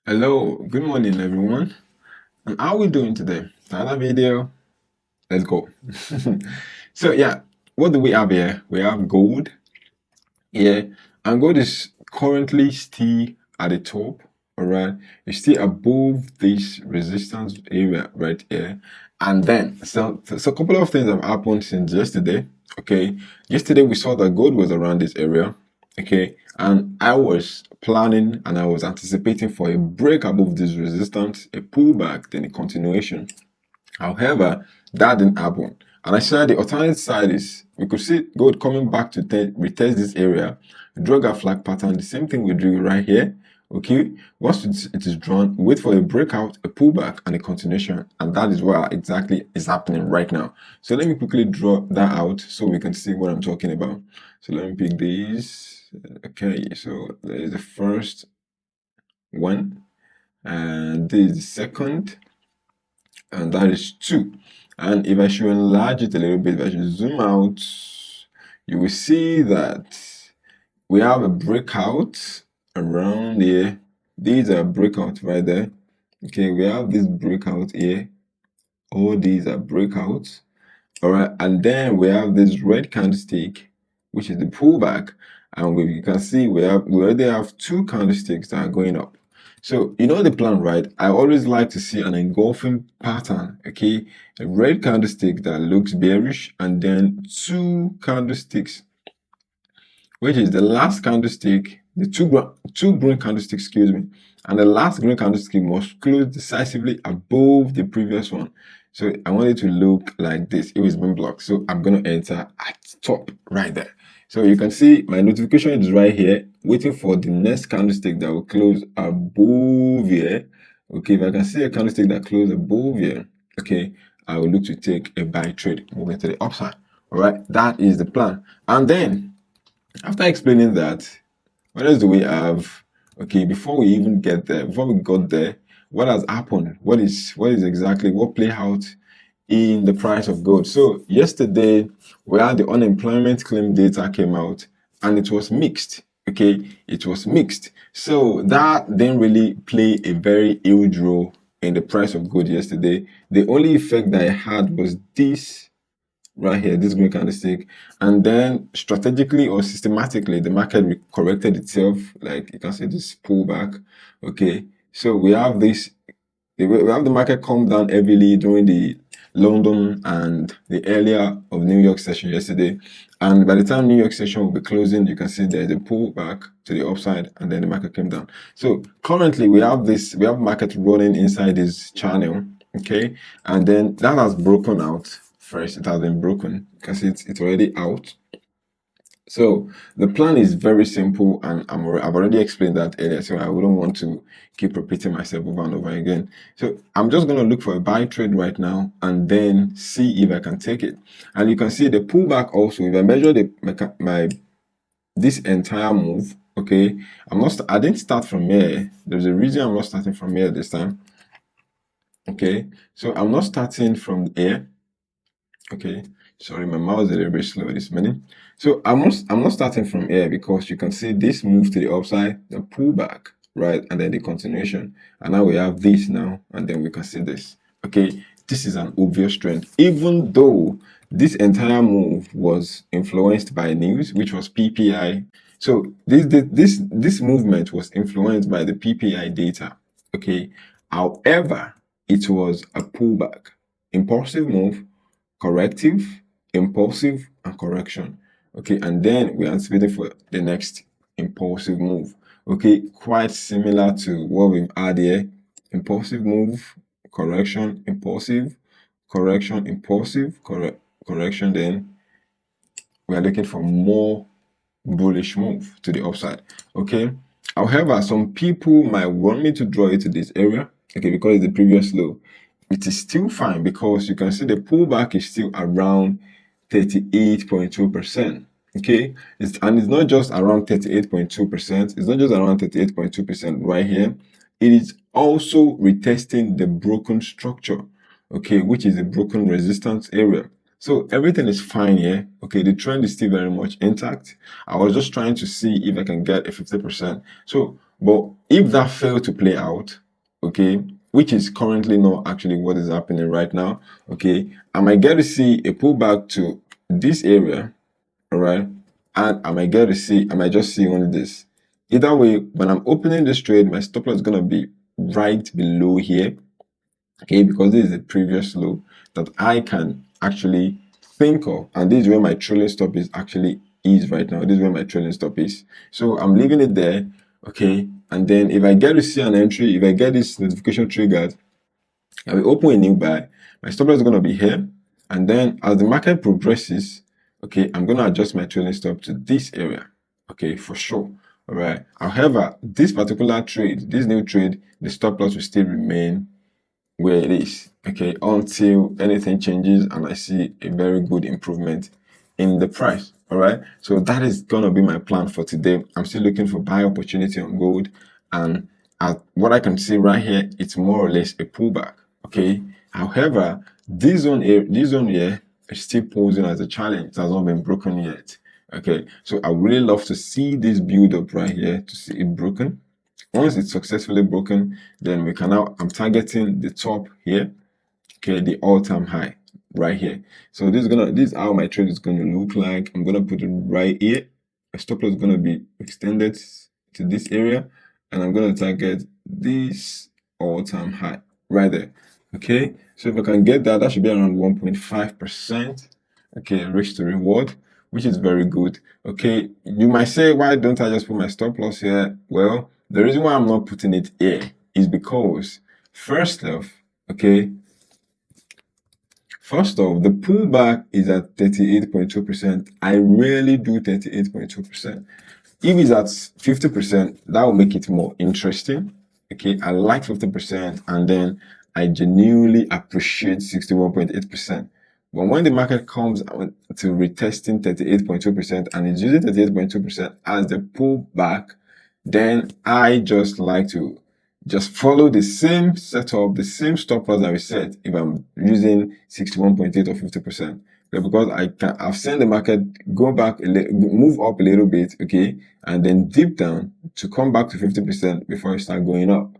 Hello, good morning everyone. And how are we doing today? Another video. Let's go. So yeah, what do we have here? We have gold here, and gold is currently still at the top. All right, it's still above this resistance area right here. And then so a couple of things have happened since yesterday. Okay, yesterday we saw that gold was around this area. Okay, and I was planning and I was anticipating for a break above this resistance, a pullback, then a continuation. However, that didn't happen. And I said the alternate side is we could see gold coming back to retest this area, draw a flag pattern, the same thing we drew right here. Okay, once it is drawn, wait for a breakout, a pullback, and a continuation. And that is what exactly is happening right now. So let me quickly draw that out so we can see what I'm talking about. So let me pick these. Okay, so there is the first one, and this is the second, and that is 2. And if I should enlarge it a little bit, if I should zoom out, you will see that we have a breakout around here. These are breakouts right there. Okay, we have this breakout here. All these are breakouts. All right, and then we have this red candlestick, which is the pullback. And you can see we already have 2 candlesticks that are going up. So you know the plan, right? I always like to see an engulfing pattern. Okay, a red candlestick that looks bearish, and then 2 candlesticks, which is the last candlestick, the two green candlesticks, excuse me, and the last green candlestick must close decisively above the previous one. So I want it to look like this. It was been blocked, so I'm going to enter at top right there. So you can see my notification is right here, waiting for the next candlestick that will close above here. Okay, if I can see a candlestick that closes above here, okay, I will look to take a buy trade moving to the upside. All right, that is the plan. And then after explaining that, what else do we have? Okay, before we even get there, before we got there, what has happened? What is exactly what play out in the price of gold? So yesterday we had the unemployment claim data came out, and it was mixed. Okay, it was mixed. So that didn't really play a very huge role in the price of gold yesterday. The only effect that it had was this right here, this green candlestick, and then strategically or systematically the market corrected itself. Like you can see this pullback. Okay, so we have this, we have the market come down heavily during the London and the earlier of New York session yesterday, and by the time New York session will be closing, you can see there's a pullback to the upside, and then the market came down. So currently we have market running inside this channel. Okay, and then that has broken out. First, it has been broken because it's already out. So the plan is very simple, and I've already explained that earlier, so I wouldn't want to keep repeating myself over and over again. So I'm just going to look for a buy trade right now and then see if I can take it. And you can see the pullback also. If I measure this entire move, okay, I didn't start from here. There's a reason I'm not starting from here this time. Okay, so I'm not starting from here. Okay, sorry, my mouse is a little bit slow this minute. So I'm not starting from here because you can see this move to the upside, the pullback, right, and then the continuation. And now we have this now, and then we can see this. Okay, this is an obvious trend, even though this entire move was influenced by news, which was PPI. So this movement was influenced by the PPI data. Okay, however, it was a pullback, impulsive move, corrective, impulsive, and correction. Okay, and then we're anticipating for the next impulsive move. Okay, quite similar to what we've had here. Impulsive move, correction, impulsive, correction, impulsive, correction. Then we are looking for more bullish move to the upside. Okay, however, some people might want me to draw it to this area, okay, because it's the previous low. It is still fine because you can see the pullback is still around 38.2%. Okay, it's not just around 38.2%, it's not just around 38.2% right here. It is also retesting the broken structure, okay, which is a broken resistance area. So everything is fine here. Okay, the trend is still very much intact. I was just trying to see if I can get a 50%. So But if that failed to play out, okay, which is currently not actually what is happening right now, okay, I might get to see a pullback to this area, all right, and I might just see only this. Either way, when I'm opening this trade, my stop loss is gonna be right below here, okay, because this is the previous low that I can actually think of, and this is where my trailing stop is right now. This is where my trailing stop is. So I'm leaving it there, okay, and then if I get to see an entry, if I get this notification triggered, I will open a new buy. My stop loss is going to be here, and then as the market progresses, okay, I'm going to adjust my trailing stop to this area, okay, for sure. All right. However, this particular trade, this new trade, the stop loss will still remain where it is, okay, until anything changes and I see a very good improvement in the price. All right, so that is gonna be my plan for today. I'm still looking for buy opportunity on gold, and at what I can see right here, it's more or less a pullback. Okay, however, this zone here is still posing as a challenge. It has not been broken yet. Okay, so I really love to see this build up right here, to see it broken. Once it's successfully broken, then we can now, I'm targeting the top here, okay, the all-time high right here. So this is how my trade is going to look like. I'm going to put it right here. My stop loss is going to be extended to this area, and I'm going to target this all-time high right there. Okay, so if I can get that, that should be around 1.5%. Okay, risk to reward, which is very good. Okay, you might say, why don't I just put my stop loss here? Well, the reason why I'm not putting it here is because, first off, okay, the pullback is at 38.2%. I rarely do 38.2%. If it's at 50%, that will make it more interesting. Okay, I like 50%, and then I genuinely appreciate 61.8%. But when the market comes to retesting 38.2% and it's using 38.2% as the pullback, then I just like to just follow the same setup, the same stop loss that we set if I'm using 61.8 or 50%. Okay, because I've seen the market go back move up a little bit, okay, and then dip down to come back to 50% before I start going up.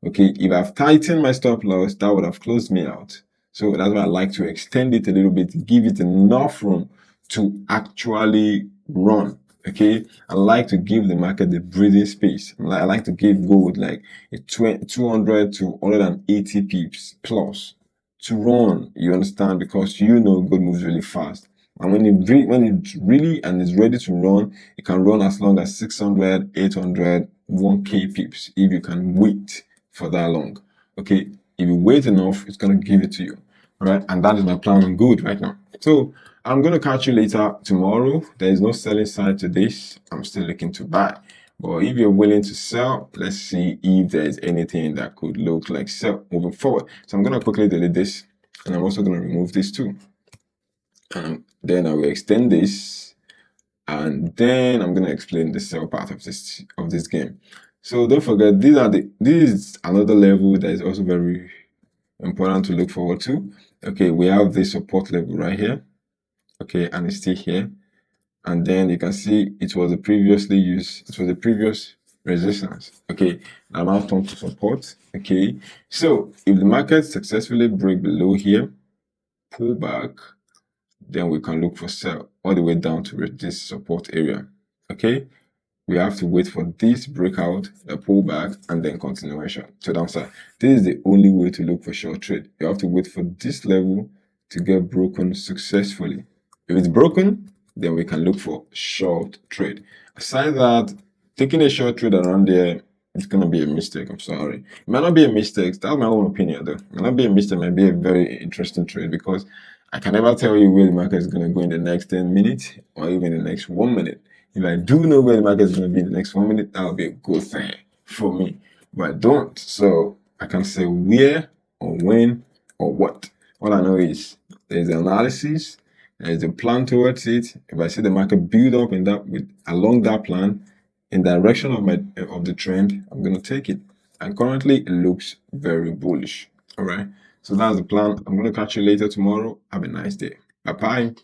Okay, if I've tightened my stop loss, that would have closed me out. So that's why I like to extend it a little bit, give it enough room to actually run. Okay, I like to give the market the breathing space. I like to give gold like a 200 to 180 pips plus to run. You understand? Because you know gold moves really fast. And when it really and is ready to run, it can run as long as 600, 800, 1k pips if you can wait for that long. Okay, if you wait enough, it's gonna give it to you. All right, and that is my plan on gold right now. So I'm gonna catch you later tomorrow. There is no selling side to this. I'm still looking to buy. But if you're willing to sell, let's see if there's anything that could look like sell moving forward. So I'm gonna quickly delete this, and I'm also gonna remove this too. And then I will extend this, and then I'm gonna explain the sell part of this game. So don't forget, this is another level that is also very important to look forward to. Okay, we have the support level right here. Okay, and it's still here. And then you can see it was the previous resistance. Okay, now I'll turn to support. Okay, so if the market successfully break below here, pull back, then we can look for sell all the way down to this support area. Okay, we have to wait for this breakout, a pullback, and then continuation to downside. This is the only way to look for short trade. You have to wait for this level to get broken successfully. If it's broken, then we can look for short trade. Aside that, taking a short trade around there, it's gonna be a mistake. I'm sorry. It might not be a mistake. That's my own opinion, though. It might not be a mistake. It might be a very interesting trade because I can never tell you where the market is gonna go in the next 10 minutes or even the next 1 minute. If I do know where the market is gonna be in the next 1 minute, that would be a good thing for me. But I don't, so I can say where or when or what. All I know is there's an analysis. There's a plan towards it. If I see the market build up along that plan, in direction of the trend, I'm gonna take it. And currently, it looks very bullish. All right. So that's the plan. I'm gonna catch you later tomorrow. Have a nice day. Bye bye.